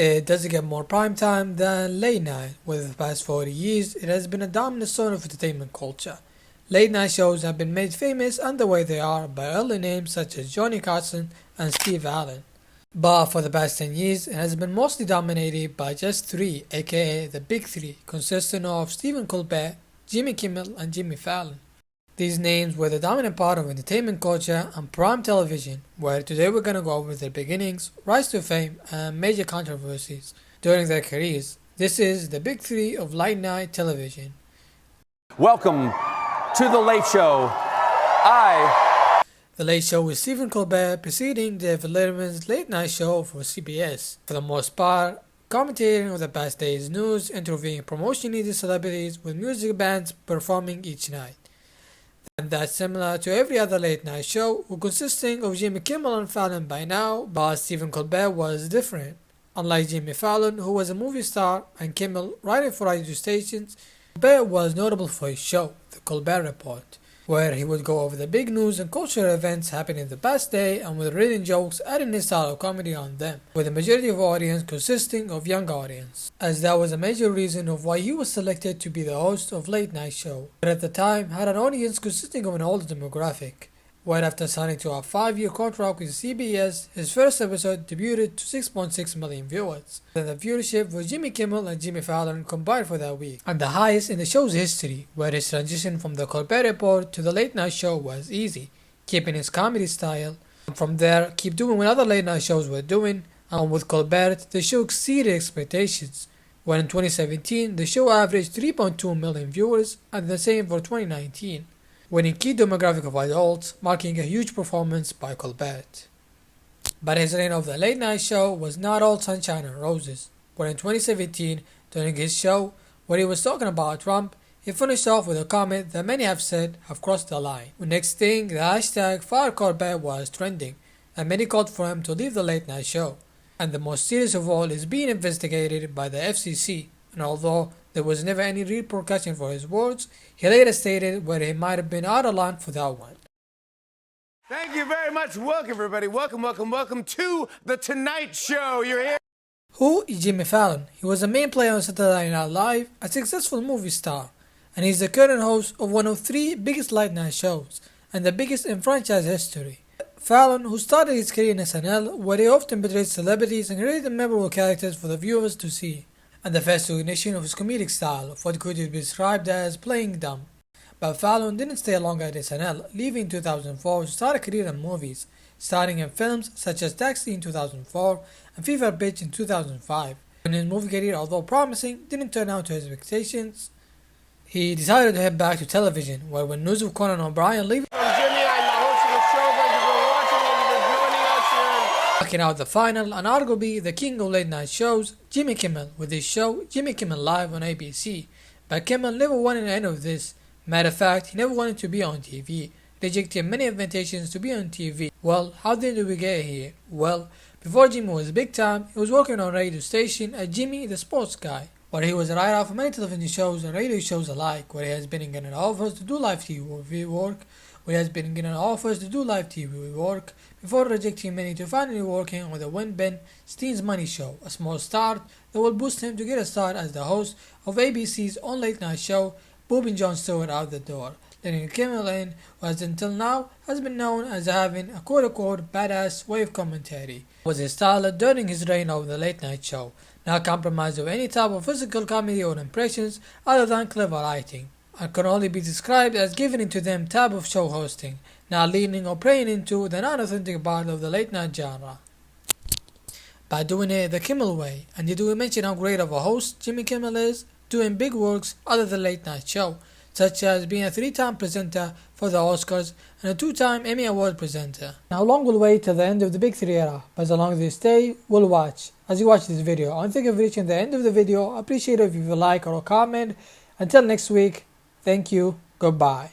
It doesn't get more prime time than late night. Within the past 40 years, it has been a dominant source of entertainment culture. Late night shows have been made famous and the way they are by early names such as Johnny Carson and Steve Allen. But for the past 10 years, it has been mostly dominated by just three, aka the Big Three, consisting of Stephen Colbert, Jimmy Kimmel, and Jimmy Fallon. These names were the dominant part of entertainment culture and prime television, where today we're gonna go over their beginnings, rise to fame, and major controversies during their careers. This is the Big Three of late night television. Welcome to The Late Show. The Late Show with Stephen Colbert preceding David Letterman's late night show for CBS. For the most part, commentating on the past day's news, interviewing promotion-needed celebrities with music bands performing each night. And that's similar to every other late night show, consisting of Jimmy Kimmel and Fallon by now, but Stephen Colbert was different. Unlike Jimmy Fallon, who was a movie star, and Kimmel writing for radio stations, Colbert was notable for his show, The Colbert Report, where he would go over the big news and cultural events happening the past day and with written jokes adding his style of comedy on them, with the majority of audience consisting of young audience, as that was a major reason of why he was selected to be the host of late night show, but at the time had an audience consisting of an older demographic. Right after signing to a 5-year contract with CBS, his first episode debuted to 6.6 million viewers. Then the viewership was Jimmy Kimmel and Jimmy Fallon combined for that week, and the highest in the show's history, where his transition from the Colbert Report to the late night show was easy, keeping his comedy style, and from there keep doing what other late night shows were doing, and with Colbert, the show exceeded expectations, when in 2017 the show averaged 3.2 million viewers, and the same for 2019. Winning key demographic of adults, marking a huge performance by Colbert. But his reign of the late night show was not all sunshine and roses, when in 2017, during his show, where he was talking about Trump, he finished off with a comment that many have said have crossed the line. The next thing, the hashtag #FireColbert was trending, and many called for him to leave the late night show. And the most serious of all is being investigated by the FCC, and although there was never any repercussion for his words, he later stated where he might have been out of line for that one. Thank you very much. Welcome, everybody. Welcome to The Tonight Show. You're here. Who is Jimmy Fallon? He was a main player on Saturday Night Live, a successful movie star, and he's the current host of one of 3 biggest late night shows, and the biggest in franchise history. Fallon, who started his career in SNL, where he often portrayed celebrities and created memorable characters for the viewers to see, and the first recognition of his comedic style of what could be described as playing dumb. But Fallon didn't stay long at SNL, leaving in 2004 to start a career in movies, starring in films such as Taxi in 2004 and Fever Pitch in 2005. When his movie career, although promising, didn't turn out to his expectations, he decided to head back to television, where when news of Conan O'Brien leaving knocking out the final and arguably the king of late night shows, Jimmy Kimmel, with his show Jimmy Kimmel Live on ABC. But Kimmel never wanted any of this. Matter of fact, he never wanted to be on TV, rejecting many invitations to be on TV. Well, how did we get here? Well, before Jimmy was big time, he was working on a radio station as Jimmy the Sports Guy, where he was a writer for many television shows and radio shows alike, where he has been getting offers to do live TV work, before rejecting many to finally working on the Win Ben Steen's Money Show, a small start that will boost him to get a start as the host of ABC's own late night show, boobing Jon Stewart out the door, letting Kimmel in, who as until now has been known as having a quote-unquote badass way of commentary, was his style during his reign of the late night show, not compromised with any type of physical comedy or impressions other than clever writing, and can only be described as giving into them type of show hosting, not leaning or preying into the non-authentic part of the late night genre. By doing it the Kimmel way, and did we mention how great of a host Jimmy Kimmel is, doing big works other than late night show, such as being a 3-time presenter for the Oscars and a 2-time Emmy Award presenter. How long we'll wait till the end of the Big 3 era, but as long as they stay, we'll watch. As you watch this video, on think of reaching the end of the video, I appreciate it if you like or comment. Until next week, thank you, goodbye.